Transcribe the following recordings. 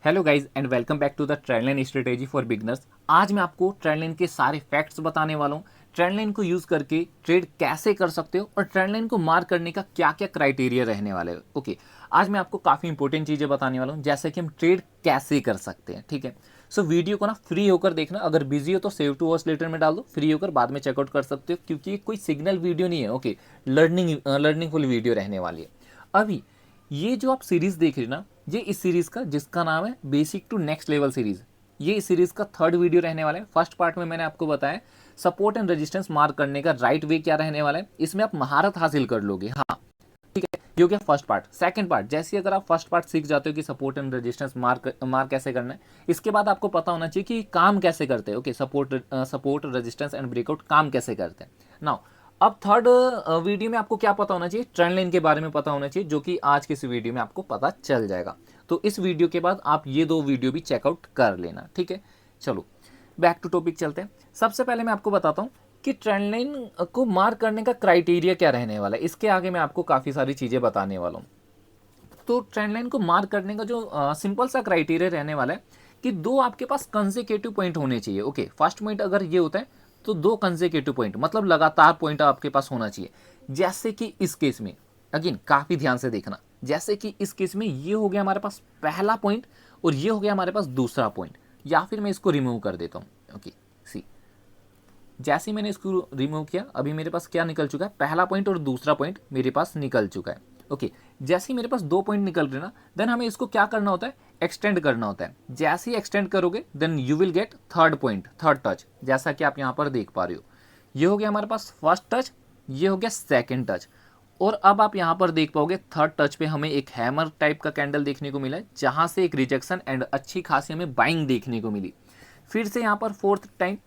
Hello guys and welcome back to the trend line strategy for beginners. आज मैं आपको trend line के सारे फैक्ट्स बताने वाला हूँ। ट्रेंड लाइन को यूज करके ट्रेड कैसे कर सकते हो और ट्रेंड लाइन को मार्क करने का क्या क्या क्राइटेरिया रहने वाले हो। ओके, आज मैं आपको काफ़ी इंपॉर्टेंट चीज़ें बताने वाला हूँ, जैसे कि हम ट्रेड कैसे कर सकते हैं। ठीक है, सो वीडियो को ना फ्री होकर देखना। अगर बिजी हो तो सेव टू वॉच लेटर में डाल दो, फ्री होकर बाद में चेकआउट कर सकते हो, क्योंकि ये कोई सिग्नल वीडियो नहीं है। ओके, लर्निंगफुल वीडियो रहने वाली है। अभी ये जो आप सीरीज देख रहे हो ना, ये इस सीरीज का जिसका नाम है basic to next level series, ये इस सीरीज का थर्ड वीडियो रहने वाला है। फर्स्ट पार्ट में मैंने आपको बताया सपोर्ट एंड रेजिस्टेंस मार्क करने का राइट वे क्या रहने वाला है, इसमें आप महारत हासिल कर लोगे। हाँ, ठीक है, ये हो गया फर्स्ट पार्ट। सेकंड पार्ट, जैसे अगर आप फर्स्ट पार्ट सीख जाते हो कि सपोर्ट एंड रेजिस्टेंस मार्क कैसे करना है, इसके बाद आपको पता होना चाहिए कि काम कैसे करते हैं। Okay, support resistance and breakout काम कैसे करते हैं। नाउ अब थर्ड वीडियो में आपको क्या पता होना चाहिए, ट्रेंड लाइन के बारे में पता होना चाहिए, जो कि आज के इस वीडियो में आपको पता चल जाएगा। तो इस वीडियो के बाद आप ये दो वीडियो भी चेकआउट कर लेना। ठीक है, चलो बैक टू टॉपिक चलते हैं। सबसे पहले मैं आपको बताता हूँ कि ट्रेंड लाइन को मार्क करने का क्राइटेरिया क्या रहने वाला है। इसके आगे मैं आपको काफ़ी सारी चीज़ें बताने वाला हूँ। तो ट्रेंड लाइन को मार्क करने का जो सिंपल सा क्राइटेरिया रहने वाला है कि दो आपके पास कंसेक्यूटिव पॉइंट होने चाहिए। ओके, फर्स्ट पॉइंट अगर ये होता है तो दो कंसेक्यूटिव पॉइंट, मतलब लगातार पॉइंट आपके पास होना चाहिए। जैसे कि इस केस में, अगेन काफ़ी ध्यान से देखना, जैसे कि इस केस में ये हो गया हमारे पास पहला पॉइंट और ये हो गया हमारे पास दूसरा पॉइंट, या फिर मैं इसको रिमूव कर देता हूँ। ओके, सी, जैसे ही मैंने इसको रिमूव किया, अभी मेरे पास क्या निकल चुका है, पहला पॉइंट और दूसरा पॉइंट मेरे पास निकल चुका है। ओके, जैसे ही मेरे पास दो पॉइंट निकल रहे ना, देन हमें इसको क्या करना होता है, एक्सटेंड करना होता है। जैसे ही एक्सटेंड करोगे then you will get third point, third touch, जैसा कि आप यहाँ पर देख पा रहे हो। ये हो गया हमारे पास फर्स्ट टच, ये हो गया सेकेंड टच, और अब आप यहाँ पर देख पाओगे थर्ड टच पे हमें एक हैमर टाइप का कैंडल देखने को मिला है, जहाँ से एक रिजेक्शन एंड अच्छी खासी हमें बाइंग देखने को मिली। फिर से यहाँ पर फोर्थ टाइम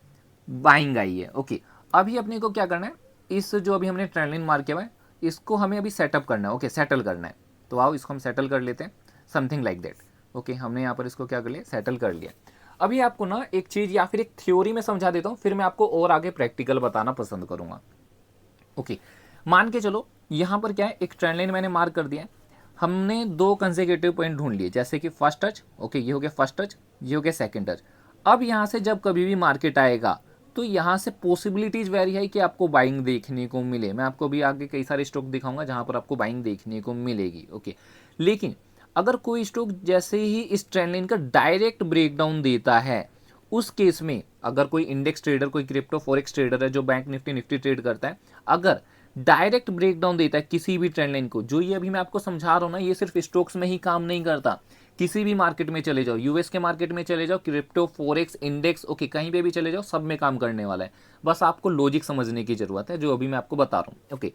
बाइंग आई है। ओके, अभी अपने को क्या करना है, इस जो अभी हमने ट्रेंड लाइन मार्क किया हुआ है, इसको हमें अभी सेटअप करना है। ओके, सेटल करना है। तो आओ इसको हम सेटल कर लेते हैं, समथिंग लाइक दैट। ओके, हमने यहाँ पर इसको क्या कर लिया, सेटल कर लिया। अभी आपको ना एक चीज़ या फिर एक थ्योरी में समझा देता हूँ, फिर मैं आपको और आगे प्रैक्टिकल बताना पसंद करूँगा। ओके, मान के चलो यहाँ पर क्या है, एक ट्रेंड लाइन मैंने मार्क कर दिया है। हमने दो कंसेक्यूटिव पॉइंट ढूंढ लिए, जैसे कि फर्स्ट टच, ओके ये हो गया फर्स्ट टच, ये हो गया सेकंड टच। अब यहाँ से जब कभी भी मार्केट आएगा तो यहाँ से पॉसिबिलिटीज वेरी है कि आपको बाइंग देखने को मिले। मैं आपको भी आगे कई सारे स्टॉक दिखाऊंगा जहाँ पर आपको बाइंग देखने को मिलेगी। ओके, लेकिन अगर कोई स्टॉक जैसे ही इस ट्रेंड लाइन का डायरेक्ट ब्रेकडाउन देता है, उस केस में अगर कोई इंडेक्स ट्रेडर, कोई क्रिप्टो फॉरेक्स ट्रेडर है जो बैंक निफ्टी ट्रेड करता है, अगर डायरेक्ट ब्रेकडाउन देता है किसी भी ट्रेंड लाइन को, जो ये अभी मैं आपको समझा रहा हूँ ना, ये सिर्फ स्टॉक्स में ही काम नहीं करता। किसी भी मार्केट में चले जाओ, यूएस के मार्केट में चले जाओ, क्रिप्टो फॉरेक्स इंडेक्स, ओके कहीं पे भी चले जाओ, सब में काम करने वाला है। बस आपको लॉजिक समझने की जरूरत है, जो अभी मैं आपको बता रहा हूँ। ओके,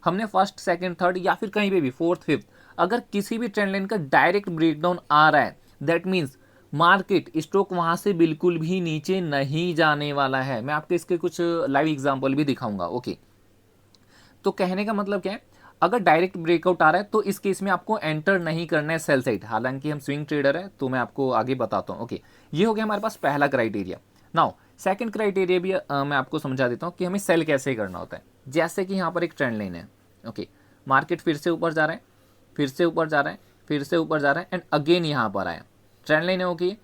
हमने फर्स्ट सेकंड थर्ड या फिर कहीं पे भी फोर्थ फिफ्थ, अगर किसी भी ट्रेंड लाइन का डायरेक्ट ब्रेकडाउन आ रहा है, दैट मीन्स मार्केट स्टॉक वहां से बिल्कुल भी नीचे नहीं जाने वाला है। मैं आपको इसके कुछ लाइव एग्जांपल भी दिखाऊंगा। ओके, तो कहने का मतलब क्या है, अगर डायरेक्ट ब्रेकआउट आ रहा है तो इस केस में आपको एंटर नहीं करना है सेल साइड। हालांकि हम स्विंग ट्रेडर है तो मैं आपको आगे बताता हूँ। ओके, ये हो गया हमारे पास पहला क्राइटेरिया। नाउ सेकंड क्राइटेरिया भी मैं आपको समझा देता हूँ कि हमें सेल कैसे करना होता है। जैसे कि यहाँ पर एक ट्रेंड लाइन है। ओके, मार्केट फिर से ऊपर जा रहा है, फिर से ऊपर जा रहा है, फिर से ऊपर जा रहा है, एंड अगेन यहाँ पर आया। ट्रेंड लाइन है। ओके,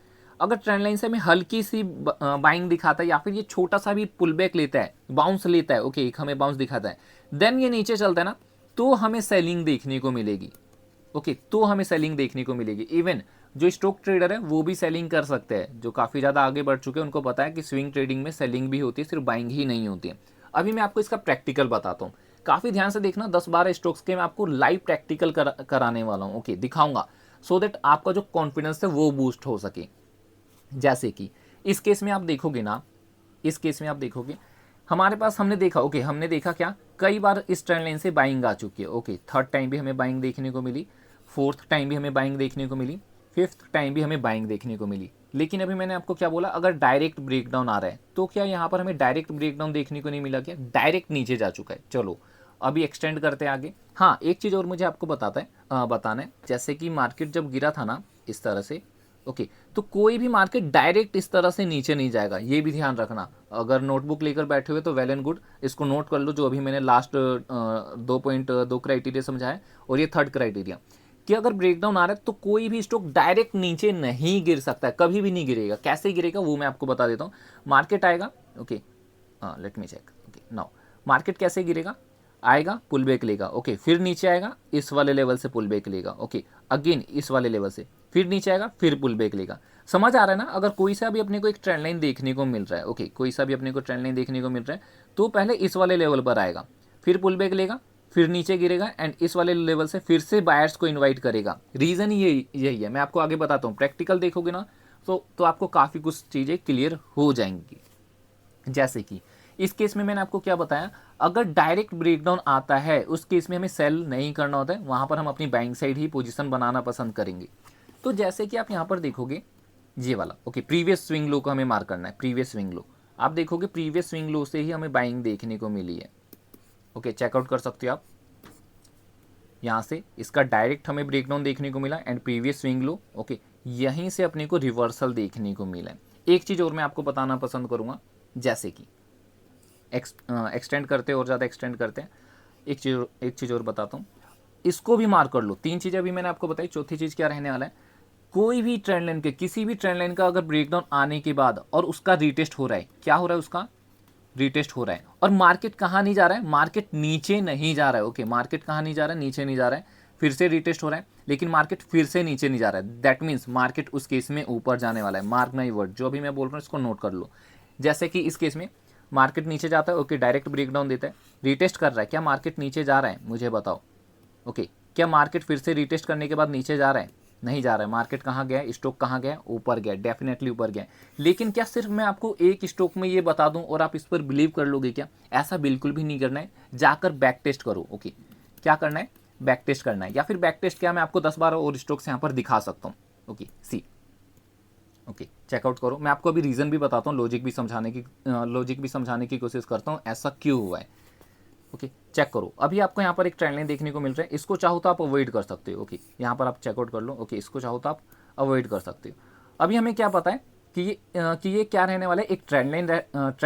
अगर ट्रेंड लाइन से हमें हल्की सी बाइंग दिखाता है या फिर ये छोटा सा भी पुल बैक लेता है, बाउंस लेता है, ओके एक हमें बाउंस दिखाता है, देन ये नीचे चलता है ना, तो हमें सेलिंग देखने को मिलेगी। ओके, तो हमें सेलिंग देखने को मिलेगी। इवन जो स्टॉक ट्रेडर है वो भी सेलिंग कर सकते हैं, जो काफ़ी ज़्यादा आगे बढ़ चुके हैं, उनको पता है कि स्विंग ट्रेडिंग में सेलिंग भी होती है, सिर्फ बाइंग ही नहीं होती है। अभी मैं आपको इसका प्रैक्टिकल बताता हूँ, काफ़ी ध्यान से देखना। 10-12 स्टॉक्स के मैं आपको लाइव प्रैक्टिकल कराने वाला हूँ। ओके, दिखाऊंगा, सो दैट आपका जो कॉन्फिडेंस है वो बूस्ट हो सके। जैसे कि इस केस में आप देखोगे ना, इस केस में आप देखोगे हमारे पास हमने देखा, ओके हमने देखा क्या, कई बार इस ट्रेंड लाइन से बाइंग आ चुकी है। ओके, थर्ड टाइम भी हमें बाइंग देखने को मिली, फोर्थ टाइम भी हमें बाइंग देखने को मिली, फिफ्थ टाइम भी हमें बाइंग देखने को मिली। लेकिन अभी मैंने आपको क्या बोला, अगर डायरेक्ट ब्रेकडाउन आ रहा है तो क्या यहाँ पर हमें डायरेक्ट ब्रेकडाउन देखने को नहीं मिला, क्या डायरेक्ट नीचे जा चुका है। चलो अभी एक्सटेंड करते हैं आगे। हाँ, एक चीज़ और मुझे आपको बताना है, जैसे कि मार्केट जब गिरा था ना इस तरह से, ओके तो कोई भी मार्केट डायरेक्ट इस तरह से नीचे नहीं जाएगा, ये भी ध्यान रखना। अगर नोटबुक लेकर बैठे हुए तो वेल एंड गुड, इसको नोट कर लो, जो अभी मैंने लास्ट 2.2 क्राइटेरिया समझाया और ये थर्ड क्राइटेरिया। कि अगर ब्रेकडाउन आ रहा है तो कोई भी स्टॉक डायरेक्ट नीचे नहीं गिर सकता है, कभी भी नहीं गिरेगा। कैसे गिरेगा वो मैं आपको बता देता हूँ। मार्केट आएगा, okay, let me check, okay now market कैसे गिरेगा, आएगा पुल बैक लेगा, ओके, फिर नीचे आएगा इस वाले लेवल से पुल बैक लेगा, ओके, अगेन इस वाले लेवल से फिर नीचे आएगा, फिर पुल बैक लेगा। समझ आ रहा है ना? अगर कोई सा भी अपने को एक ट्रेंड लाइन देखने को मिल रहा है, ओके, कोई सा भी अपने को ट्रेंड लाइन देखने को मिल रहा है, तो पहले इस वाले लेवल पर आएगा, फिर पुल बैक लेगा, फिर नीचे गिरेगा एंड इस वाले लेवल से फिर से बायर्स को इन्वाइट करेगा। रीज़न यही है, मैं आपको आगे बताता हूँ। प्रैक्टिकल देखोगे ना तो आपको काफ़ी कुछ चीज़ें क्लियर हो जाएंगी। जैसे कि इस केस में मैंने आपको क्या बताया, अगर डायरेक्ट ब्रेकडाउन आता है उस केस में हमें सेल नहीं करना होता है, वहाँ पर हम अपनी बाइंग साइड ही पोजीशन बनाना पसंद करेंगे। तो जैसे कि आप यहाँ पर देखोगे ये वाला, ओके, प्रीवियस स्विंग लो को हमें मार्क करना है, प्रीवियस स्विंग लो। आप देखोगे प्रीवियस स्विंग लो से ही हमें बाइंग देखने को मिली है, ओके, चेकआउट कर सकते हो आप। यहाँ से इसका डायरेक्ट हमें ब्रेकडाउन देखने को मिला and previous swing low, okay, यहीं से अपने को रिवर्सल देखने को मिला है। एक चीज़ और मैं आपको बताना पसंद करूँगा, जैसे कि एक्सटेंड करते और ज़्यादा एक्सटेंड करते हैं, एक चीज़ और बताता हूँ, इसको भी मार्क कर लो। 3 चीज़ें अभी मैंने आपको बताई, चौथी चीज़ क्या रहने वाला है, कोई भी ट्रेंड लाइन के किसी भी ट्रेंड लाइन का अगर ब्रेकडाउन आने के बाद और उसका रीटेस्ट हो रहा है, क्या हो रहा है, उसका रीटेस्ट हो रहा है और मार्केट कहाँ नहीं जा रहा है, मार्केट नीचे नहीं जा रहा है, ओके, मार्केट कहाँ नहीं जा रहा है, नीचे नहीं जा रहा है, फिर से रीटेस्ट हो रहा है लेकिन मार्केट फिर से नीचे नहीं जा रहा है, दैट मीन्स मार्केट उस केस में ऊपर जाने वाला है। मार्क माई वर्ड, जो भी मैं बोल रहा हूँ इसको नोट कर लो। जैसे कि इस केस में मार्केट नीचे जाता है, ओके, डायरेक्ट ब्रेकडाउन देता है, रीटेस्ट कर रहा है, क्या मार्केट नीचे जा रहा है, मुझे बताओ, ओके, क्या मार्केट फिर से रीटेस्ट करने के बाद नीचे जा रहा है, नहीं जा रहा है। मार्केट कहाँ गया, स्टॉक कहाँ गया, ऊपर गया, डेफिनेटली ऊपर गया। लेकिन क्या सिर्फ मैं आपको एक स्टॉक में ये बता दूं और आप इस पर बिलीव कर लोगे क्या? ऐसा बिल्कुल भी नहीं करना है, जाकर बैक टेस्ट करो, ओके, क्या करना है, बैक टेस्ट करना है, या फिर बैक टेस्ट क्या मैं आपको 10-12 और स्टॉक्स यहाँ पर दिखा सकता हूँ, ओके, सी, ओके, चेकआउट करो। मैं आपको अभी रीज़न भी बताता हूँ, लॉजिक भी समझाने की कोशिश करता हूँ ऐसा क्यों हुआ है, ओके, चेक करो। अभी आपको यहाँ पर एक ट्रेंड लाइन देखने को मिल रहा है, इसको चाहो तो आप अवॉइड कर सकते हो, ओके, यहाँ पर आप चेकआउट कर लो, ओके, इसको चाहो तो आप अवॉइड कर सकते हो। अभी हमें क्या पता है कि ये क्या रहने वाला है, एक ट्रेंड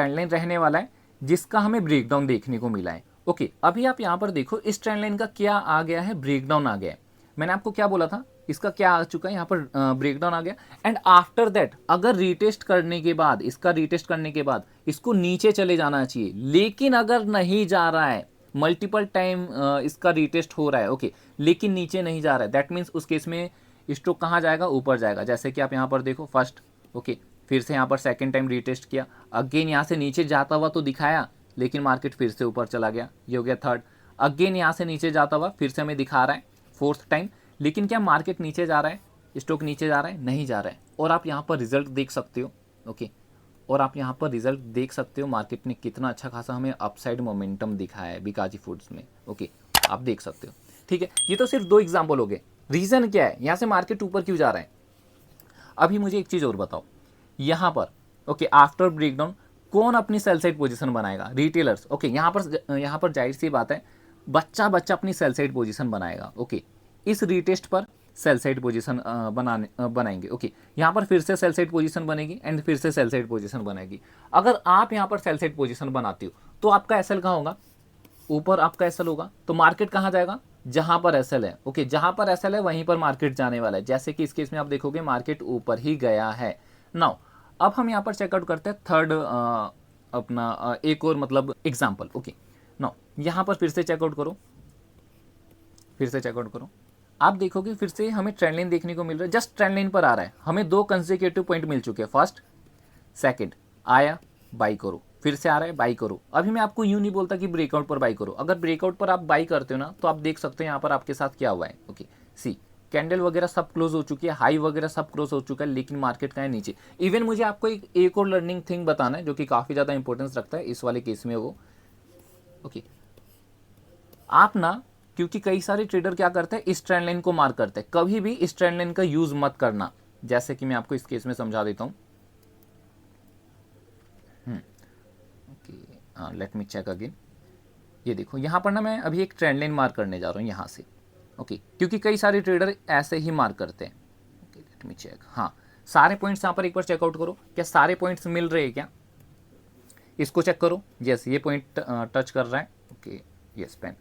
लाइन रहने वाला है जिसका हमें ब्रेकडाउन देखने को मिला है, ओके। अभी आप यहाँ पर देखो इस ट्रेंड लाइन का क्या आ गया है, ब्रेकडाउन आ गया है। मैंने आपको क्या बोला था, इसका क्या आ चुका है, यहाँ पर ब्रेकडाउन आ गया एंड आफ्टर दैट अगर रीटेस्ट करने के बाद, इसका रीटेस्ट करने के बाद इसको नीचे चले जाना चाहिए, लेकिन अगर नहीं जा रहा है, मल्टीपल टाइम इसका रीटेस्ट हो रहा है, ओके, लेकिन नीचे नहीं जा रहा है, दैट मीन्स उस केस में स्टॉक कहाँ जाएगा, ऊपर जाएगा। जैसे कि आप यहाँ पर देखो फर्स्ट, ओके, फिर से यहाँ पर सेकेंड टाइम रीटेस्ट किया, अगेन यहाँ से नीचे जाता हुआ तो दिखाया लेकिन मार्केट फिर से ऊपर चला गया, ये हो गया थर्ड। अगेन यहाँ से नीचे जाता हुआ फिर से हमें दिखा रहा है फोर्थ टाइम, लेकिन क्या मार्केट नीचे जा रहा है, स्टॉक नीचे जा रहा है, नहीं जा रहा है। और आप यहाँ पर रिजल्ट देख सकते हो, ओके, और आप यहाँ पर रिजल्ट देख सकते हो मार्केट ने कितना अच्छा खासा हमें अपसाइड मोमेंटम दिखाया है बीकाजी फूड्स में, ओके, आप देख सकते हो, ठीक है। ये तो सिर्फ 2 एग्जाम्पल हो गए। रीज़न क्या है, यहाँ से मार्केट ऊपर क्यों जा रहा है? अभी मुझे एक चीज़ और बताओ, यहाँ पर, ओके, आफ्टर ब्रेकडाउन कौन अपनी सेल साइड पोजीशन बनाएगा? रिटेलर्स, ओके, यहाँ पर जाहिर सी बात है बच्चा अपनी सेल साइड पोजीशन बनाएगा, ओके, इस रीटेस्ट पर सेल साइड पोजीशन बनाएंगे, ओके, यहाँ पर फिर से सेल साइड पोजीशन बनेगी एंड फिर से सेल साइड पोजीशन बनेगी। अगर आप यहाँ पर सेल साइड पोजीशन बनाते हो तो आपका एसएल कहाँ होगा, ऊपर आपका एसएल होगा, तो मार्केट कहाँ जाएगा, जहां पर एसएल है, ओके, जहां पर एसएल है वहीं पर मार्केट जाने वाला है। जैसे कि इस केस में आप देखोगे मार्केट ऊपर ही गया है। नाउ अब हम यहाँ पर चेकआउट करते हैं थर्ड अपना एक और मतलब एग्जाम्पल, ओके। नाउ यहाँ पर फिर से चेकआउट करो, आप देखोगे फिर से हमें ट्रेंड लाइन देखने को मिल रहा है, जस्ट ट्रेंड लाइन पर आ रहा है, हमें 2 कंसेक्यूटिव पॉइंट मिल चुके हैं, फर्स्ट सेकंड, आया बाई करो, फिर से आ रहा है बाई करो। अभी मैं आपको यूं नहीं बोलता कि ब्रेकआउट पर बाई करो, अगर ब्रेकआउट पर आप बाई करते हो ना तो आप देख सकते हो यहाँ पर आपके साथ क्या हुआ है, ओके, सी, कैंडल वगैरह सब क्लोज हो चुकी है, हाई वगैरह सब क्लोज हो चुका है, लेकिन मार्केट का है नीचे। इवन मुझे आपको एक और लर्निंग थिंग बताना है जो कि काफ़ी ज़्यादा इंपॉर्टेंस रखता है इस वाले केस में, वो, ओके, आप ना, क्योंकि कई सारे ट्रेडर क्या करते हैं, इस ट्रेंड लाइन को मार्क करते हैं, कभी भी इस ट्रेंड लाइन का यूज़ मत करना। जैसे कि मैं आपको इस केस में समझा देता हूँ, okay, let me check again. ये देखो यहाँ पर ना मैं अभी एक ट्रेंड लाइन मार्क करने जा रहा हूँ यहाँ से, ओके, क्योंकि कई सारे ट्रेडर ऐसे ही मार्क करते हैं, ओके, लेट मी चेक। हाँ, सारे पॉइंट्स यहाँ पर एक बार चेकआउट करो, क्या सारे पॉइंट्स मिल रहे हैं क्या? इसको चेक करो, यस, ये पॉइंट टच कर रहा है, ओके, यस पेन,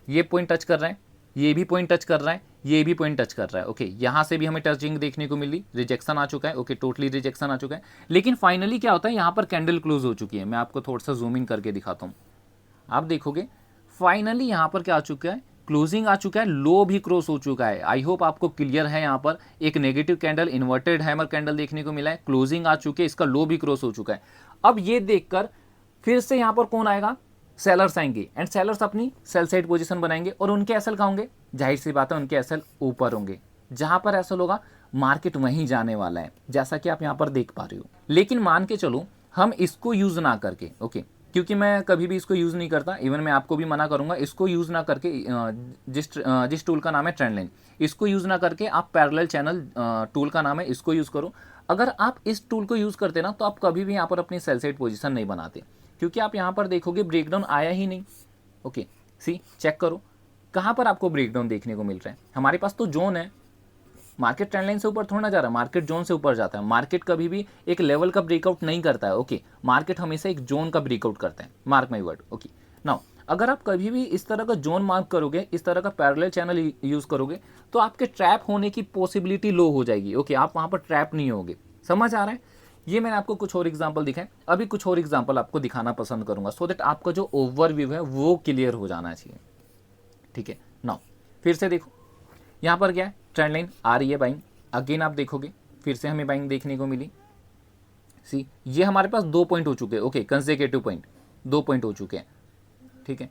ये पॉइंट टच कर रहा है, ये भी पॉइंट टच कर रहा है, ये भी पॉइंट टच कर रहा है। ओके, यहाँ से भी हमें टचिंग देखने को मिली, रिजेक्शन आ चुका है। ओके, टोटली रिजेक्शन आ चुका है। लेकिन फाइनली क्या होता है, यहाँ पर कैंडल क्लोज हो चुकी है। मैं आपको थोड़ा सा जूम इन करके दिखाता हूँ। आप देखोगे फाइनली यहाँ पर क्या आ चुका है, क्लोजिंग आ चुका है, लो भी क्रॉस हो चुका है। आई होप आपको क्लियर है। यहाँ पर एक negative candle, inverted hammer candle देखने को मिला है, क्लोजिंग आ चुकी है, इसका लो भी क्रॉस हो चुका है। अब ये देखकर फिर से यहाँ पर कौन आएगा, सेलर्स आएंगे, एंड सेलर्स अपनी सेल साइड पोजीशन बनाएंगे, और उनके एसएल कहाँ होंगे, जाहिर सी बात है उनके एसएल ऊपर होंगे। जहां पर एसएल होगा मार्केट वहीं जाने वाला है, जैसा कि आप यहाँ पर देख पा रहे हो। लेकिन मान के चलो हम इसको यूज ना करके, ओके, क्योंकि मैं कभी भी इसको यूज नहीं करता, इवन मैं आपको भी मना करूंगा इसको यूज ना करके। जिस टूल का नाम है ट्रेंड लाइन, इसको यूज ना करके आप पैरेलल चैनल टूल का नाम है, इसको यूज करो। अगर आप इस टूल को यूज करते ना, तो आप कभी भी यहाँ पर अपनी सेल साइड पोजीशन नहीं बनाते, क्योंकि आप यहाँ पर देखोगे ब्रेकडाउन आया ही नहीं। ओके, सी चेक करो कहाँ पर आपको ब्रेकडाउन देखने को मिल रहा है। हमारे पास तो जोन है, मार्केट ट्रेंड लाइन से ऊपर थोड़ा ना जा रहा है, मार्केट जोन से ऊपर जाता है। मार्केट कभी भी एक लेवल का ब्रेकआउट नहीं करता है। ओके, मार्केट हमेशा एक जोन का ब्रेकआउट करता है, mark my word. Okay, now अगर आप कभी भी इस तरह का जोन मार्क करोगे, इस तरह का पैरेलल चैनल यूज करोगे, तो आपके ट्रैप होने की पॉसिबिलिटी लो हो जाएगी। ओके, आप वहां पर ट्रैप नहीं होगे। समझ आ रहा है? ये मैंने आपको कुछ और एग्जांपल दिखाए, अभी कुछ और एग्जांपल आपको दिखाना पसंद करूंगा, सो दैट आपका जो ओवरव्यू है वो क्लियर हो जाना चाहिए। ठीक है, नाउ फिर से देखो यहाँ पर क्या है, ट्रेंड लाइन आ रही है बाइंग, अगेन आप देखोगे फिर से हमें बाइंग देखने को मिली। सी, ये हमारे पास 2 पॉइंट हो चुके हैं। ओके, कंसेक्यूटिव पॉइंट 2 पॉइंट हो चुके हैं। ठीक है,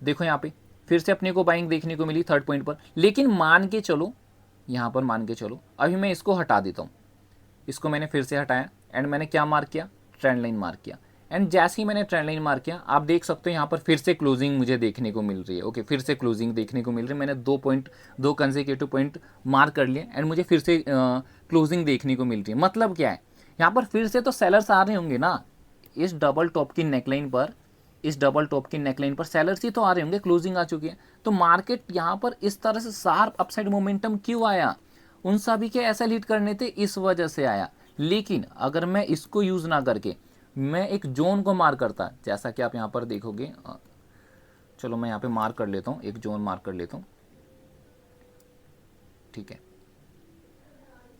देखो यहाँ पे फिर से अपने को बाइंग देखने को मिली 3rd पॉइंट पर। लेकिन मान के चलो, यहाँ पर मान के चलो, अभी मैं इसको हटा देता हूँ, इसको मैंने फिर से हटाया, एंड मैंने क्या मार्क किया, ट्रेंड लाइन मार्क किया। एंड जैसे ही मैंने ट्रेंड लाइन मार्क किया, आप देख सकते हो यहाँ पर फिर से क्लोजिंग मुझे देखने को मिल रही है। ओके, फिर से क्लोजिंग देखने को मिल रही है। मैंने 2 कंसेक्यूटिव पॉइंट मार्क कर लिए, एंड मुझे फिर से क्लोजिंग देखने को मिल रही है। मतलब क्या है, यहाँ पर फिर से तो सेलर्स आ रहे होंगे ना, इस डबल टॉप की नेकलाइन पर, इस डबल टॉप की नेकलाइन पर सेलर्स ही तो आ रहे होंगे, क्लोजिंग आ चुकी है। तो मार्केट यहाँ पर इस तरह से शार्प अपसाइड मोमेंटम क्यों आया, उन सभी के ऐसा लीड करने थे, इस वजह से आया। लेकिन अगर मैं इसको यूज ना करके मैं एक जोन को मार्क करता, जैसा कि आप यहाँ पर देखोगे, चलो मैं यहाँ पे मार्क कर लेता हूँ, एक जोन मार्क कर लेता हूँ। ठीक है,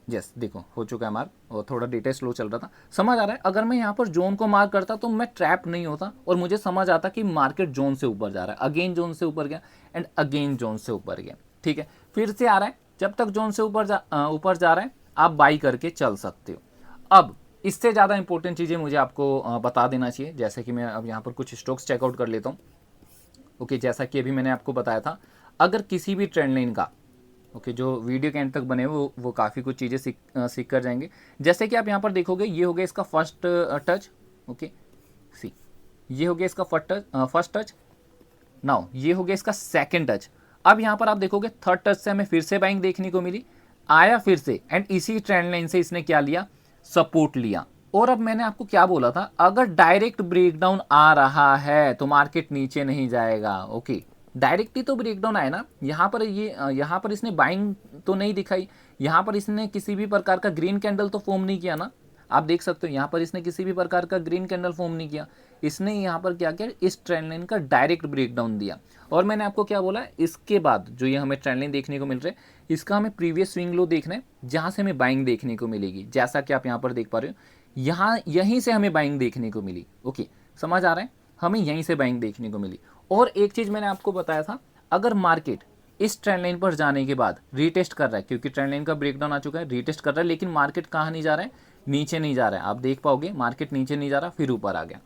यस, देखो हो चुका है मार्क, और थोड़ा डेटा स्लो चल रहा था। समझ आ रहा है, अगर मैं यहाँ पर जोन को मार्क करता तो मैं ट्रैप नहीं होता, और मुझे समझ आता कि मार्केट जोन से ऊपर जा रहा है। अगेन जोन से ऊपर गया, एंड अगेन जोन से ऊपर गया। ठीक है, फिर से आ रहा है, जब तक जोन से ऊपर जा रहा है आप बाई करके चल सकते हो। अब इससे ज़्यादा इंपॉर्टेंट चीज़ें मुझे आपको बता देना चाहिए, जैसे कि मैं अब यहाँ पर कुछ स्टॉक्स चेकआउट कर लेता हूँ। ओके, जैसा कि अभी मैंने आपको बताया था, अगर किसी भी ट्रेंड लाइन का, ओके, जो वीडियो के एंड तक बने वो काफ़ी कुछ चीज़ें सीख कर जाएंगे। जैसे कि आप यहाँ पर देखोगे, ये हो गया इसका फर्स्ट टच। ओके, सी, ये हो गया इसका फर्स्ट टच। नाउ ये हो गया इसका सेकंड टच। अब यहाँ पर आप देखोगे 3rd टच से हमें फिर से बाइंग देखने को मिली, आया फिर से, एंड इसी ट्रेंड लाइन से इसने क्या लिया, सपोर्ट लिया। और अब मैंने आपको क्या बोला था, अगर डायरेक्ट ब्रेकडाउन आ रहा है तो मार्केट नीचे नहीं जाएगा। ओके, डायरेक्ट ही तो ब्रेकडाउन आया ना, यहाँ पर यहाँ पर इसने बाइंग तो नहीं दिखाई, यहाँ पर इसने किसी भी प्रकार का ग्रीन कैंडल तो फॉर्म नहीं किया ना। आप देख सकते हो यहाँ पर इसने किसी भी प्रकार का ग्रीन कैंडल फॉर्म नहीं किया, इसने यहाँ पर क्या किया, इस ट्रेंड लाइन का डायरेक्ट ब्रेकडाउन दिया। और मैंने आपको क्या बोला, इसके बाद जो ये हमें ट्रेंड लाइन देखने को मिल रहा है, इसका हमें प्रीवियस स्विंग लो देखना है, जहाँ से हमें बाइंग देखने को मिलेगी। जैसा कि आप यहाँ पर देख पा रहे हो, यहाँ यहीं से हमें बाइंग देखने को मिली। ओके, समझ आ रहा है, हमें यहीं से बाइंग देखने को मिली। और एक चीज़ मैंने आपको बताया था, अगर मार्केट इस ट्रेंड लाइन पर जाने के बाद रीटेस्ट कर रहा है, क्योंकि ट्रेंड लाइन का ब्रेकडाउन आ चुका है, रीटेस्ट कर रहा है, लेकिन मार्केट कहाँ नहीं जा रहा है, नीचे नहीं जा रहा है। आप देख पाओगे मार्केट नीचे नहीं जा रहा, फिर ऊपर आ गया,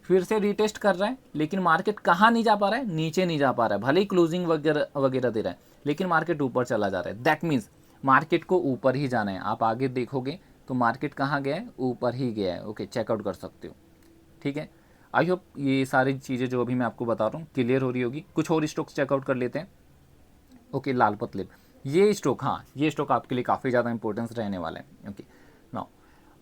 फिर से रीटेस्ट कर रहा है, लेकिन मार्केट कहाँ नहीं जा पा रहा है, नीचे नहीं जा पा रहा है। भले ही क्लोजिंग वगैरह वगैरह दे रहा है, लेकिन मार्केट ऊपर चला जा रहा है। दैट मीन्स मार्केट को ऊपर ही जाना है। आप आगे देखोगे तो मार्केट कहाँ गया है, ऊपर ही गया है। ओके, चेकआउट कर सकते हो। ठीक है, आई होप ये सारी चीज़ें जो अभी मैं आपको बता रहा हूँ क्लियर हो रही होगी। कुछ और स्टॉक्स चेकआउट कर लेते हैं। ओके, लाल पतलिब, ये स्टॉक, हाँ ये स्टॉक आपके लिए काफ़ी ज़्यादा इंपॉर्टेंस रहने वाला है। ओके, नाउ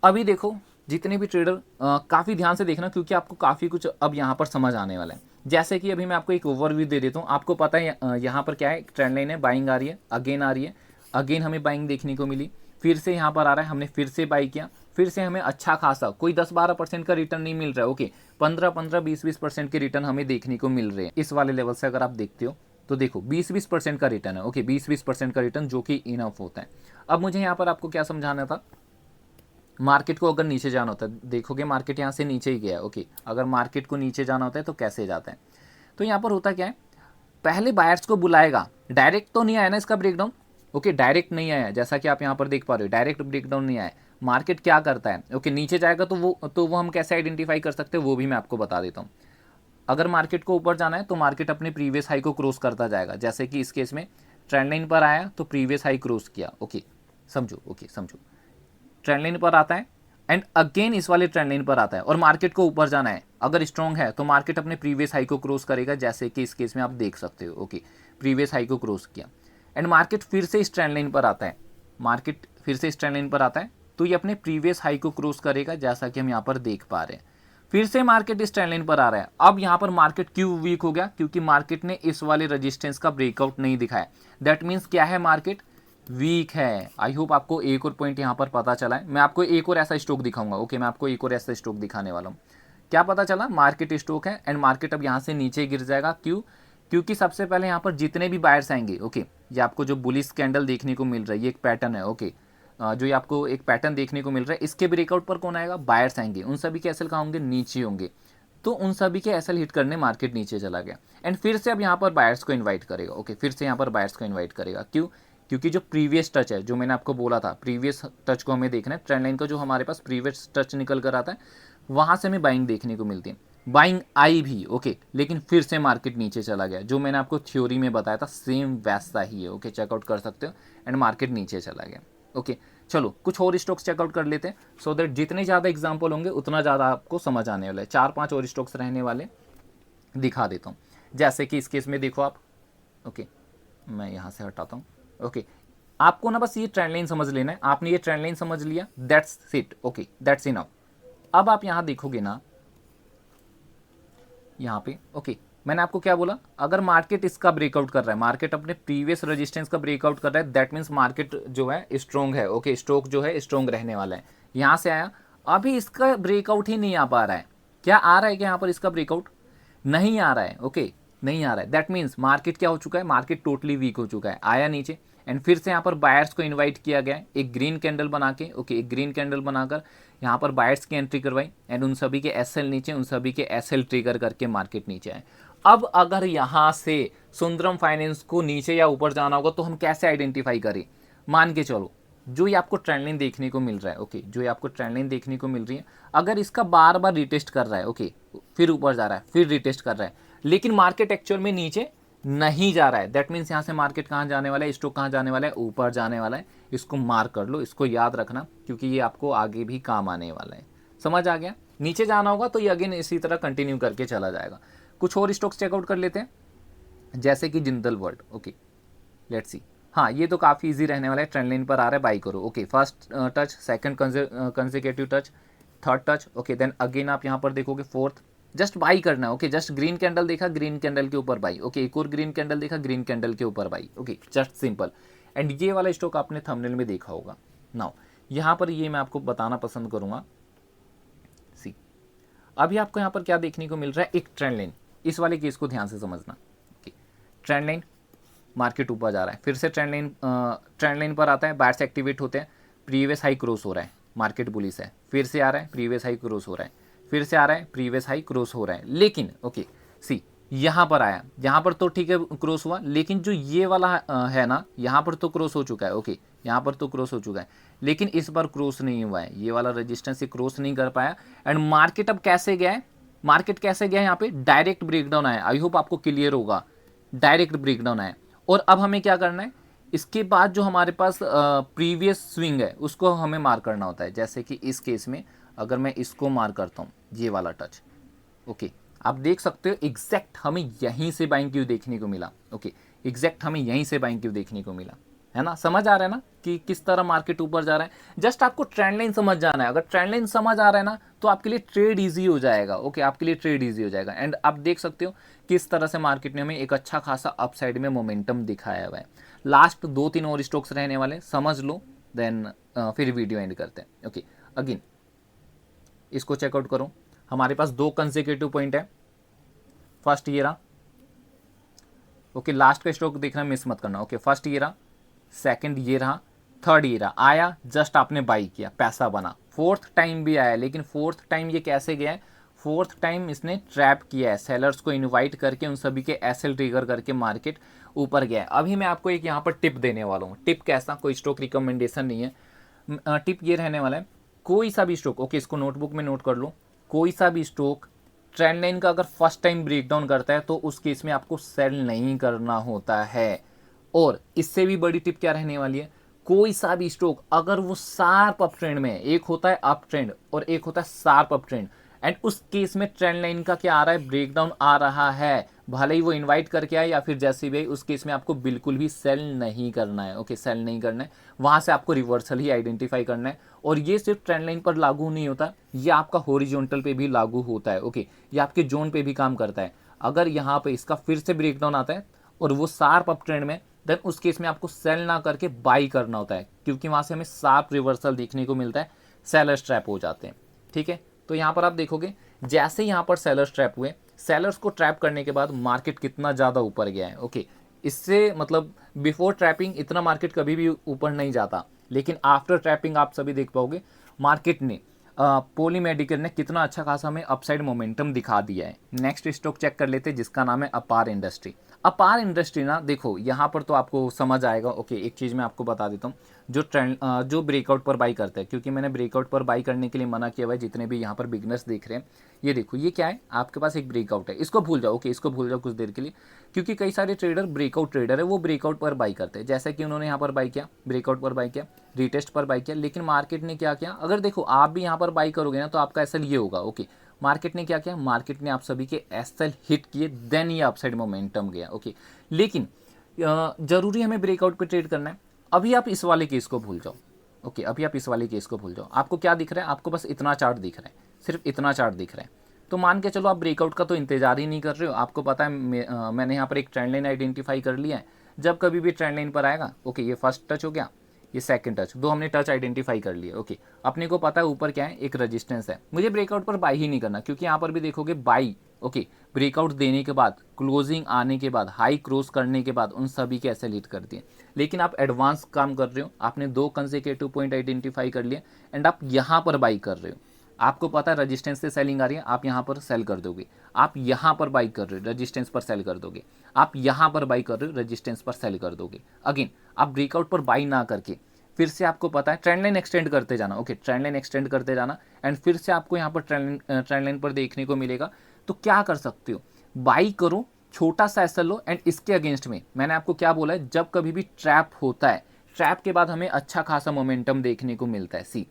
अभी देखो, जितने भी ट्रेडर काफ़ी ध्यान से देखना, क्योंकि आपको काफ़ी कुछ अब यहाँ पर समझ आने वाला है। जैसे कि अभी मैं आपको एक ओवरव्यू दे देता हूँ। आपको पता है यहाँ पर क्या है, ट्रेंड लाइन है, बाइंग आ रही है, अगेन आ रही है, अगेन हमें बाइंग देखने को मिली, फिर से यहाँ पर आ रहा है, हमने फिर से बाई किया, फिर से हमें अच्छा खासा कोई 10-12% का रिटर्न नहीं मिल रहा है। ओके, 15-15, 20-20% के रिटर्न हमें देखने को मिल रहे हैं इस वाले लेवल से। अगर आप देखते हो तो देखो 20-20% का रिटर्न है। ओके, 20-20% का रिटर्न जो कि इनफ होता है। अब मुझे यहाँ पर आपको क्या समझाना था, मार्केट को अगर नीचे जाना होता है, देखोगे मार्केट यहाँ से नीचे ही गया है। ओके, अगर मार्केट को नीचे जाना होता है तो कैसे जाता है, तो यहाँ पर होता क्या है, पहले बायर्स को बुलाएगा, डायरेक्ट तो नहीं आया ना इसका ब्रेकडाउन। ओके, डायरेक्ट नहीं आया, जैसा कि आप यहाँ पर देख पा रहे हो, डायरेक्ट ब्रेकडाउन नहीं आया। मार्केट क्या करता है, ओके नीचे जाएगा तो वो हम कैसे आइडेंटिफाई कर सकते हैं, वो भी मैं आपको बता देता हूँ। अगर मार्केट को ऊपर जाना है तो मार्केट अपने प्रीवियस हाई को क्रॉस करता जाएगा, जैसे कि इस केस में ट्रेंड लाइन पर आया तो प्रीवियस हाई क्रॉस किया। ओके समझो, ओके समझो, ट्रेंड लाइन पर आता है एंड अगेन इस वाले ट्रेंड लाइन पर आता है, और मार्केट को ऊपर जाना है, अगर स्ट्रॉन्ग है तो मार्केट अपने प्रीवियस हाई को क्रॉस करेगा, जैसे कि इस केस में आप देख सकते हो। ओके, प्रीवियस हाई को क्रॉस किया एंड मार्केट फिर से इस ट्रेंड लाइन पर आता है, मार्केट फिर से इस ट्रेंड लाइन पर आता है तो ये अपने प्रीवियस हाई को क्रॉस करेगा, जैसा कि हम यहाँ पर देख पा रहे हैं। फिर से मार्केट इस ट्रेंड लाइन पर आ रहा है। अब यहाँ पर मार्केट क्यों वीक हो गया, क्योंकि मार्केट ने इस वाले रेजिस्टेंस का ब्रेकआउट नहीं दिखाया। दैट मीन्स क्या है, मार्केट वीक है। आई होप आपको एक और पॉइंट यहाँ पर पता चला है। मैं आपको एक और ऐसा स्टॉक दिखाऊंगा। ओके, मैं आपको एक और ऐसा स्टॉक दिखाने वाला हूँ। क्या पता चला, मार्केट स्टॉक है एंड मार्केट अब यहाँ से नीचे गिर जाएगा। क्यों, क्योंकि सबसे पहले यहाँ पर जितने भी बायर्स आएंगे, ओके ये आपको जो बुलिश कैंडल देखने को मिल रहा है, ये एक पैटर्न है। ओके, जो ये आपको एक पैटर्न देखने को मिल रहा है, इसके ब्रेकआउट पर कौन आएगा, बायर्स आएंगे, उन सभी के एसएल कहाँ होंगे, नीचे होंगे। तो उन सभी के एसएल हिट करने मार्केट नीचे चला गया एंड फिर से अब यहाँ पर बायर्स को इनवाइट करेगा। ओके, फिर से यहाँ पर बायर्स को इनवाइट करेगा। क्यों, क्योंकि जो प्रीवियस टच है, जो मैंने आपको बोला था, प्रीवियस टच को हमें देखना है, ट्रेंड लाइन का जो हमारे पास प्रीवियस टच निकल कर आता है, वहाँ से हमें बाइंग देखने को मिलती है। बाइंग आई भी, ओके लेकिन फिर से मार्केट नीचे चला गया। जो मैंने आपको थ्योरी में बताया था सेम वैसा ही है। ओके, चेकआउट कर सकते हो एंड मार्केट नीचे चला गया। ओके चलो कुछ और स्टॉक्स चेकआउट कर लेते हैं, सो दैट जितने ज़्यादा एग्जाम्पल होंगे उतना ज़्यादा आपको समझ आने वाला है। 4-5 और स्टॉक्स रहने वाले दिखा देता हूँ। जैसे कि इस केस में देखो आप, ओके मैं यहाँ से हटाता हूँ। ओके, आपको ना बस ये ट्रेंड लाइन समझ लेना है। आपने ये ट्रेंड लाइन समझ लिया, that's it. Okay that's enough. अब आप यहाँ देखोगे ना, यहाँ पे ओके मैंने आपको क्या बोला, अगर मार्केट इसका ब्रेकआउट कर रहा है, मार्केट अपने प्रीवियस रेजिस्टेंस का ब्रेकआउट कर रहा है, दैट मीन्स मार्केट जो है स्ट्रॉन्ग है। ओके, स्टॉक जो है स्ट्रॉन्ग रहने वाला है। यहाँ से आया, अभी इसका ब्रेकआउट ही नहीं आ पा रहा है। क्या आ रहा है क्या यहाँ पर इसका ब्रेकआउट, नहीं आ रहा है। ओके नहीं आ रहा है, दैट मीन्स मार्केट क्या हो चुका है, मार्केट टोटली वीक हो चुका है। आया नीचे एंड फिर से यहाँ पर बायर्स को इनवाइट किया गया है, एक ग्रीन कैंडल बना के। ओके, एक ग्रीन कैंडल बनाकर यहाँ पर बायर्स की एंट्री करवाई एंड उन सभी के एसएल नीचे, उन सभी के एसएल ट्रिगर करके मार्केट नीचे आए। अब अगर यहाँ से सुंदरम फाइनेंस को नीचे या ऊपर जाना होगा तो हम कैसे आइडेंटिफाई करें, मान के चलो जो ये आपको ट्रेंड लाइन देखने को मिल रहा है, ओके जो ये आपको ट्रेंड लाइन देखने को मिल रही है, अगर इसका बार बार रिटेस्ट कर रहा है, ओके फिर ऊपर जा रहा है, फिर रिटेस्ट कर रहा है, लेकिन मार्केट एक्चुअल में नीचे नहीं जा रहा है, दैट मीन्स यहाँ से मार्केट कहाँ जाने वाला है, स्टॉक कहाँ जाने वाला है, ऊपर जाने वाला है। इसको मार्क कर लो, इसको याद रखना, क्योंकि ये आपको आगे भी काम आने वाला है। समझ आ गया, नीचे जाना होगा तो ये अगेन इसी तरह कंटिन्यू करके चला जाएगा। कुछ और स्टॉक्स चेकआउट कर लेते हैं, जैसे कि Jindal world. Okay let's see, हाँ ये तो काफ़ी इजी रहने वाला है, ट्रेंड लाइन पर आ रहा है, बाई करो। Okay, first touch, second consecutive touch, third touch, okay then again आप यहाँ पर देखोगे फोर्थ, जस्ट बाई करना है। ओके, जस्ट ग्रीन कैंडल देखा, ग्रीन कैंडल के ऊपर बाई। ओके, एक और ग्रीन कैंडल देखा, ग्रीन कैंडल के ऊपर buy. Okay just simple. And ये वाला स्टॉक आपने थंबनेल में देखा होगा। नाउ यहाँ पर ये मैं आपको बताना पसंद करूँगा, सी अभी आपको यहाँ पर क्या देखने को मिल रहा है, एक ट्रेंड लाइन। इस वाले केस को ध्यान से समझना। ओके, ट्रेंड लाइन, मार्केट ऊपर जा रहा है, फिर से ट्रेंड लाइन पर आता है, बायर्स एक्टिवेट होते हैं, प्रीवियस हाई क्रॉस हो रहा है, मार्केट बुलिश है, फिर से आ रहा है, प्रीवियस हाई क्रॉस हो रहा है, फिर से आ रहा है, प्रीवियस हाई क्रॉस हो रहा है। लेकिन ओके सी यहाँ पर आया, यहाँ पर तो ठीक है क्रॉस हुआ, लेकिन जो ये वाला है ना, यहाँ पर तो क्रॉस हो चुका है। ओके, यहाँ पर तो क्रॉस हो चुका है, लेकिन इस बार क्रॉस नहीं हुआ है, ये वाला रेजिस्टेंस से क्रॉस नहीं कर पाया। एंड मार्केट अब कैसे गया है, मार्केट कैसे गया है, यहाँ पे डायरेक्ट ब्रेकडाउन आया। आई होप आपको क्लियर होगा, डायरेक्ट ब्रेकडाउन आया। और अब हमें क्या करना है, इसके बाद जो हमारे पास प्रीवियस स्विंग है उसको हमें मार्क करना होता है। जैसे कि इस केस में अगर मैं इसको मार्क करता हूँ, ये वाला टच, ओके आप देख सकते हो एग्जैक्ट हमें यहीं से बाइंग क्यों देखने को मिला। ओके, एग्जैक्ट हमें यहीं से बाइंग क्यों देखने को मिला, है ना, समझ आ रहा है ना कि किस तरह मार्केट ऊपर जा रहा है। जस्ट आपको ट्रेंड लाइन समझ जाना है, अगर ट्रेंड लाइन समझ आ रहा है ना तो आपके लिए ट्रेड इजी हो जाएगा। ओके, आपके लिए ट्रेड इजी हो जाएगा। एंड आप देख सकते हो किस तरह से मार्केट ने हमें एक अच्छा खासा अपसाइड में मोमेंटम दिखाया हुआ है। लास्ट 2-3 और स्टॉक्स रहने वाले, समझ लो, देन फिर वीडियो एंड करते हैं। ओके, अगेन इसको चेकआउट करो, हमारे पास 2 कंसेक्यूटिव पॉइंट है। फर्स्ट ये रहा, ओके, लास्ट का स्ट्रोक देखना मिस मत करना। ओके, फर्स्ट ये रहा, सेकंड ये रहा, थर्ड ये रहा, आया, जस्ट आपने बाई किया, पैसा बना। फोर्थ टाइम भी आया, लेकिन फोर्थ टाइम ये कैसे गया है, फोर्थ टाइम इसने ट्रैप किया है, सेलर्स को इनवाइट करके उन सभी के एसएल ट्रिगर करके मार्केट ऊपर गया है। अभी मैं आपको एक यहाँ पर टिप देने वाला हूँ। टिप कैसा, कोई स्टॉक रिकमेंडेशन नहीं है। टिप ये रहने वाला है, कोई सा भी स्टॉक, ओके इसको नोटबुक में नोट कर लो, कोई सा भी स्टॉक ट्रेंड लाइन का अगर फर्स्ट टाइम ब्रेकडाउन करता है तो उस केस में आपको सेल नहीं करना होता है। और इससे भी बड़ी टिप क्या रहने वाली है, कोई सा भी स्टॉक अगर वो शार्प अप ट्रेंड में है, एक होता है अप ट्रेंड और एक होता है शार्प अप ट्रेंड, एंड उस केस में ट्रेंड लाइन का क्या आ रहा है, ब्रेकडाउन आ रहा है, भले ही वो इनवाइट करके आए या फिर जैसे भी, उस केस में आपको बिल्कुल भी सेल नहीं करना है। ओके, सेल नहीं करना है, वहां से आपको रिवर्सल ही आइडेंटिफाई करना है। और ये सिर्फ ट्रेंड लाइन पर लागू नहीं होता, ये आपका हॉरिजॉन्टल पे भी लागू होता है। ओके, ये आपके जोन पे भी काम करता है। अगर यहाँ पे इसका फिर से ब्रेकडाउन आता है और वो शार्प अप ट्रेंड में, देन उस केस में आपको सेल ना करके बाई करना होता है, क्योंकि वहां से हमें शार्प रिवर्सल देखने को मिलता है, सेलर्स ट्रैप हो जाते हैं। ठीक है, तो यहाँ पर आप देखोगे जैसे यहाँ पर सेलर्स ट्रैप हुए, सेलर्स को ट्रैप करने के बाद मार्केट कितना ज़्यादा ऊपर गया है। ओके, इससे मतलब बिफोर ट्रैपिंग इतना मार्केट कभी भी ऊपर नहीं जाता, लेकिन आफ्टर ट्रैपिंग आप सभी देख पाओगे मार्केट ने पोली मेडिकल ने कितना अच्छा खासा हमें अपसाइड मोमेंटम दिखा दिया है। नेक्स्ट स्टॉक चेक कर लेते हैं जिसका नाम है अपार इंडस्ट्री। अपार इंडस्ट्री ना, देखो यहाँ पर तो आपको समझ आएगा। ओके, एक चीज़ मैं आपको बता देता हूँ, जो ट्रेंड जो ब्रेकआउट पर बाई करते हैं, क्योंकि मैंने ब्रेकआउट पर बाई करने के लिए मना किया हुआ है। जितने भी यहाँ पर बिगनर्स देख रहे हैं, ये देखो ये क्या है, आपके पास एक ब्रेकआउट है, इसको भूल जाओ। ओके, इसको भूल जाओ कुछ देर के लिए, क्योंकि कई सारे ट्रेडर ब्रेकआउट ट्रेडर है, वो ब्रेकआउट पर बाई करते हैं। जैसे कि उन्होंने यहाँ पर बाई किया, ब्रेकआउट पर बाई किया, रीटेस्ट पर बाई किया, लेकिन मार्केट ने क्या किया, अगर देखो आप भी यहाँ पर बाई करोगे ना तो आपका एसएल ये होगा। ओके, मार्केट ने क्या किया, मार्केट ने आप सभी के एसएल हिट किए, देन ये अपसाइड मोमेंटम गया। ओके, लेकिन जरूरी हमें ब्रेकआउट पे ट्रेड करना है। अभी आप इस वाले केस को भूल जाओ। ओके, अभी आप इस वाले केस को भूल जाओ। आपको क्या दिख रहा है, आपको बस इतना चार्ट दिख रहा है, सिर्फ इतना चार्ट दिख रहा है। तो मान के चलो आप ब्रेकआउट का तो इंतजार ही नहीं कर रहे हो। आपको पता है मैंने यहाँ पर एक ट्रेंड लाइन आइडेंटिफाई कर लिया है, जब कभी भी ट्रेंड लाइन पर आएगा। ओके, ये फर्स्ट टच हो गया, ये सेकंड टच, दो हमने टच आइडेंटिफाई कर लिए। ओके, अपने को पता है ऊपर क्या है, एक रेजिस्टेंस है, मुझे ब्रेकआउट पर बाई ही नहीं करना, क्योंकि यहाँ पर भी देखोगे बाई। ओके, ब्रेकआउट देने के बाद, क्लोजिंग आने के बाद, हाई क्रॉस करने के बाद उन सभी के ऐसे लीड कर दिए। लेकिन आप एडवांस काम कर रहे हो, आपने दो कंसेक्यूटिव पॉइंट आइडेंटिफाई कर लिए एंड आप यहाँ पर बाई कर रहे हो। आपको पता है रजिस्टेंस से सेलिंग आ रही है, आप यहाँ पर सेल कर दोगे। आप यहाँ पर बाई कर रहे हो, रजिस्टेंस पर सेल कर दोगे। आप यहाँ पर बाई कर रहे हो, रजिस्टेंस पर सेल कर दोगे। अगेन आप ब्रेकआउट पर बाई ना करके फिर से आपको पता है ट्रेंड लाइन एक्सटेंड करते जाना। ओके, ट्रेंड लाइन एक्सटेंड करते जाना एंड फिर से आपको यहाँ पर ट्रेंड लाइन पर देखने को मिलेगा। तो क्या कर सकते हो, बाई करो, छोटा सा एसएल लो, एंड इसके अगेंस्ट में मैंने आपको क्या बोला है, जब कभी भी ट्रैप होता है, ट्रैप के बाद हमें अच्छा खासा मोमेंटम देखने को मिलता है। सी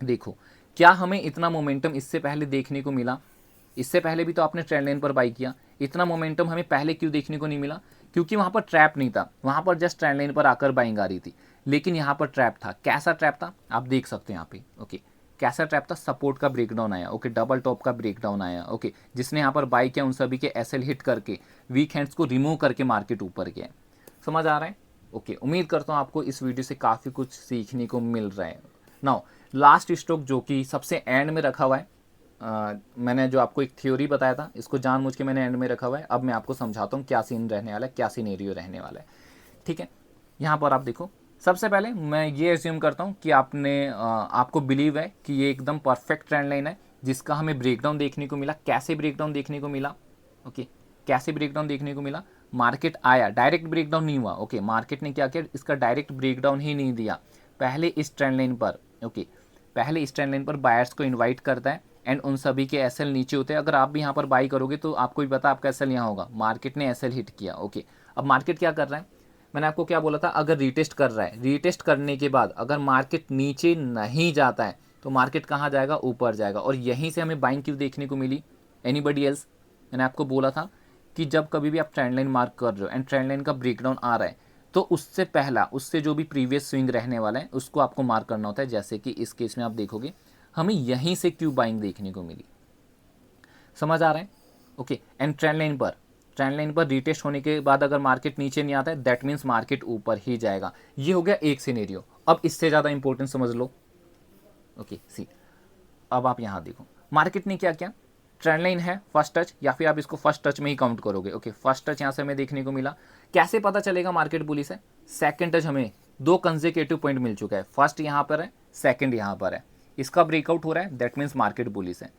देखो, क्या हमें इतना मोमेंटम इससे पहले देखने को मिला? इससे पहले भी तो आपने ट्रेंड लाइन पर बाई किया, इतना मोमेंटम हमें पहले क्यों देखने को नहीं मिला? क्योंकि वहां पर ट्रैप नहीं था, वहां पर जस्ट ट्रेंड लाइन पर आकर बाइंग आ रही थी। लेकिन यहाँ पर ट्रैप था। कैसा ट्रैप था आप देख सकते हैं यहाँ पे। ओके, कैसा ट्रैप था, सपोर्ट का ब्रेकडाउन आया। ओके, डबल टॉप का ब्रेकडाउन आया। ओके, जिसने यहाँ पर बाई किया उन सभी के एसएल हिट करके वीक हैंड्स को रिमूव करके मार्केट ऊपर गया। समझ आ रहा है? ओके, उम्मीद करता हूँ आपको इस वीडियो से काफ़ी कुछ सीखने को मिल रहा है। नाउ लास्ट स्टॉक जो कि सबसे एंड में रखा हुआ है, मैंने जो आपको एक थ्योरी बताया था, इसको जानबूझ के मैंने एंड में रखा हुआ है। अब मैं आपको समझाता हूँ क्या सीन रहने वाला है, क्या सीनेरियो रहने वाला है। ठीक है, यहाँ पर आप देखो, सबसे पहले मैं ये एज्यूम करता हूँ कि आपको बिलीव है कि ये एकदम परफेक्ट ट्रेंड लाइन है जिसका हमें ब्रेकडाउन देखने को मिला। कैसे ब्रेकडाउन देखने को मिला? ओके, कैसे ब्रेकडाउन देखने को मिला? मार्केट आया, डायरेक्ट ब्रेकडाउन नहीं हुआ। ओके, मार्केट ने क्या किया, इसका डायरेक्ट ब्रेकडाउन ही नहीं दिया। पहले इस ट्रेंड लाइन पर, ओके, पहले इस ट्रेंड लाइन पर बायर्स को इन्वाइट करता है एंड उन सभी के एसएल नीचे होते हैं। अगर आप भी यहाँ पर बाई करोगे तो आपको भी पता आपका एसएल यहाँ होगा। मार्केट ने एसएल हिट किया। ओके, अब मार्केट क्या कर रहा है, मैंने आपको क्या बोला था, अगर रीटेस्ट कर रहा है, रीटेस्ट करने के बाद अगर मार्केट नीचे नहीं जाता है तो मार्केट कहाँ जाएगा, ऊपर जाएगा। और यहीं से हमें बाइंग क्यों देखने को मिली? Anybody else? मैंने आपको बोला था कि जब कभी भी आप ट्रेंड लाइन मार्क कर रहे हो एंड ट्रेंड लाइन का ब्रेकडाउन आ रहा है तो उससे पहला, उससे जो भी प्रीवियस स्विंग रहने वाला है उसको आपको मार्क करना होता है। जैसे कि इस केस में आप देखोगे हमें यहीं से क्यों बाइंग देखने को मिली। समझ आ रहा है? ओके, एंड ट्रेंड लाइन पर रीटेस्ट होने के बाद अगर मार्केट नीचे नहीं आता है, दैट मीन्स मार्केट ऊपर ही जाएगा। ये हो गया एक सिनेरियो। अब इससे ज़्यादा इंपॉर्टेंट समझ लो। ओके, सी अब आप यहाँ देखो, मार्केट ने क्या किया, ट्रेंड लाइन है फर्स्ट टच, या फिर आप इसको फर्स्ट टच में ही काउंट करोगे। ओके, फर्स्ट टच यहाँ से हमें देखने को मिला। कैसे पता चलेगा मार्केट बुलिश है? सेकंड टच हमें 2 कंसेक्यूटिव पॉइंट मिल चुका है, फर्स्ट यहाँ पर है, सेकंड यहाँ पर है, इसका ब्रेकआउट हो रहा है, दैट मीन्स मार्केट बुलिश है।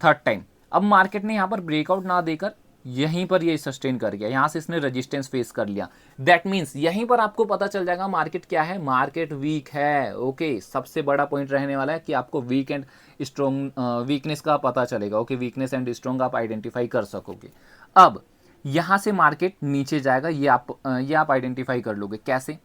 थर्ड टाइम अब मार्केट ने यहाँ पर ब्रेकआउट ना देकर यहीं पर ये सस्टेन कर गया, यहाँ से इसने रेजिस्टेंस फेस कर लिया, दैट मीन्स यहीं पर आपको पता चल जाएगा मार्केट क्या है, मार्केट वीक है। ओके, सबसे बड़ा पॉइंट रहने वाला है कि आपको वीक एंड स्ट्रॉन्ग वीकनेस का पता चलेगा। ओके, वीकनेस एंड स्ट्रॉन्ग आप आइडेंटिफाई कर सकोगे। अब यहाँ से मार्केट नीचे जाएगा, ये आप आइडेंटिफाई कर लोगे। कैसे?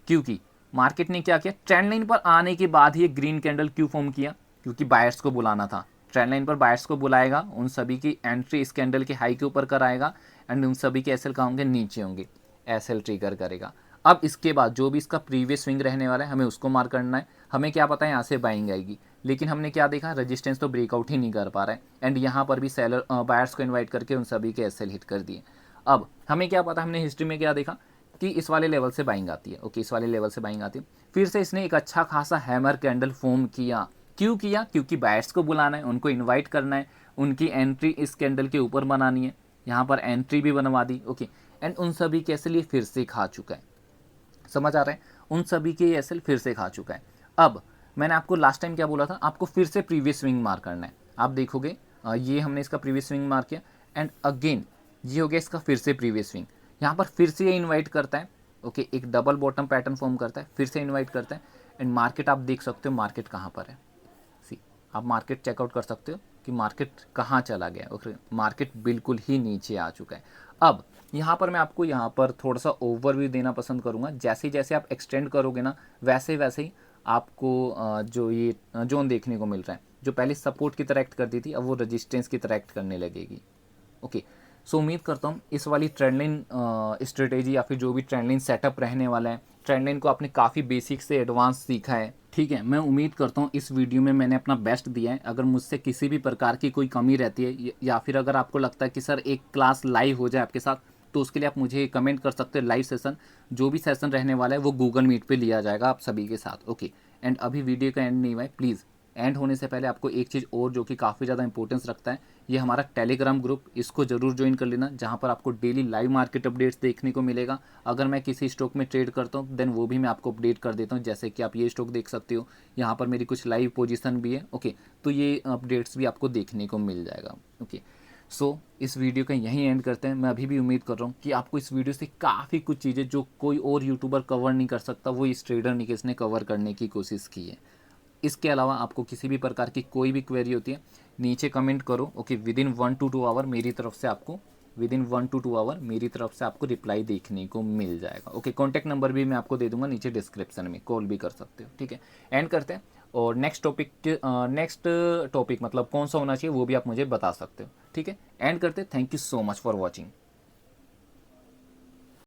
क्योंकि मार्केट ने क्या किया, ट्रेंड लाइन पर आने के बाद ही ग्रीन कैंडल क्यों फॉर्म किया? क्योंकि बायर्स को बुलाना था। ट्रेंड लाइन पर बायर्स को बुलाएगा, उन सभी की एंट्री इस कैंडल के हाई के ऊपर कराएगा एंड उन सभी के एसएल कहाँ होंगे? नीचे होंगे, एसएल ट्रिगर करेगा। अब इसके बाद जो भी इसका प्रीवियस स्विंग रहने वाला है हमें उसको मार्क करना है। हमें क्या पता है यहाँ से बाइंग आएगी, लेकिन हमने क्या देखा, रेजिस्टेंस तो ब्रेकआउट ही नहीं कर पा रहा है एंड यहाँ पर भी सेलर बायर्स को इन्वाइट करके उन सभी के एसएल हिट कर दिए। अब हमें क्या पता, हमने हिस्ट्री में क्या देखा कि इस वाले लेवल से बाइंग आती है। ओके, इस वाले लेवल से बाइंग आती है। फिर से इसने एक अच्छा खासा हैमर कैंडल फॉर्म किया। क्यों किया? क्योंकि बायर्स को बुलाना है, उनको इनवाइट करना है, उनकी एंट्री इस कैंडल के ऊपर बनानी है। यहाँ पर एंट्री भी बनवा दी। ओके, एंड उन सभी के एसएल ये फिर से खा चुका है। समझ आ रहा है? उन सभी के एसएल फिर से खा चुका है। अब मैंने आपको लास्ट टाइम क्या बोला था, आपको फिर से प्रीवियस स्विंग मार करना है। आप देखोगे ये हमने इसका प्रीवियस स्विंग मार किया एंड अगेन ये हो गया इसका फिर से प्रीवियस स्विंग। यहाँ पर फिर से ये इन्वाइट करता है। ओके, एक डबल बॉटम पैटर्न फॉर्म करता है, फिर से इन्वाइट करता है एंड मार्केट आप देख सकते हो मार्केट कहाँ पर है। सी, आप मार्केट चेकआउट कर सकते हो कि मार्केट कहाँ चला गया। ओके, मार्केट बिल्कुल ही नीचे आ चुका है। अब यहाँ पर मैं आपको यहाँ पर थोड़ा सा ओवरव्यू देना पसंद करूँगा। जैसे जैसे आप एक्सटेंड करोगे ना, वैसे वैसे ही आपको जो ये जोन देखने को मिल रहा है, जो पहले सपोर्ट की तरह एक्ट करती थी अब वो रेजिस्टेंस की तरह एक्ट करने लगेगी। ओके, सो उम्मीद करता हूँ इस वाली ट्रेंड लाइन स्ट्रेटेजी या फिर जो भी ट्रेंड लाइन सेटअप रहने वाला है, ट्रेंड लाइन को आपने काफ़ी बेसिक से एडवांस सीखा है। ठीक है, मैं उम्मीद करता हूँ इस वीडियो में मैंने अपना बेस्ट दिया है। अगर मुझसे किसी भी प्रकार की कोई कमी रहती है या फिर अगर आपको लगता है कि सर एक क्लास लाइव हो जाए आपके साथ, तो उसके लिए आप मुझे कमेंट कर सकते हो। लाइव सेशन, जो भी सेशन रहने वाला है वो गूगल मीट पे लिया जाएगा आप सभी के साथ। ओके, एंड अभी वीडियो का एंड नहीं हुआ है, प्लीज़ एंड होने से पहले आपको एक चीज़ और जो कि काफ़ी ज़्यादा इंपॉर्टेंस रखता है, ये हमारा टेलीग्राम ग्रुप, इसको ज़रूर ज्वाइन कर लेना, जहाँ पर आपको डेली लाइव मार्केट अपडेट्स देखने को मिलेगा। अगर मैं किसी स्टॉक में ट्रेड करता हूँ देन वो भी मैं आपको अपडेट कर देता हूँ। जैसे कि आप ये स्टॉक देख सकते हो, यहाँ पर मेरी कुछ लाइव पोजीशन भी है। ओके, तो ये अपडेट्स भी आपको देखने को मिल जाएगा। ओके, सो इस वीडियो का यहीं एंड करते हैं। मैं अभी भी उम्मीद कर रहा हूँ कि आपको इस वीडियो से काफ़ी कुछ चीज़ें जो कोई और यूट्यूबर कवर नहीं कर सकता, वो इस ट्रेडर निकेश ने कवर करने की कोशिश की है। इसके अलावा आपको किसी भी प्रकार की कोई भी क्वेरी होती है नीचे कमेंट करो। ओके, विदिन 1 to 2 आवर मेरी तरफ से आपको मेरी तरफ से आपको रिप्लाई देखने को मिल जाएगा। ओके, कॉन्टैक्ट नंबर भी मैं आपको दे दूंगा नीचे डिस्क्रिप्शन में, कॉल भी कर सकते हो। ठीक है, एंड करते हैं और नेक्स्ट टॉपिक मतलब कौन सा होना चाहिए वो भी आप मुझे बता सकते हो। ठीक है, एंड करते हैं। Thank you so much for watching.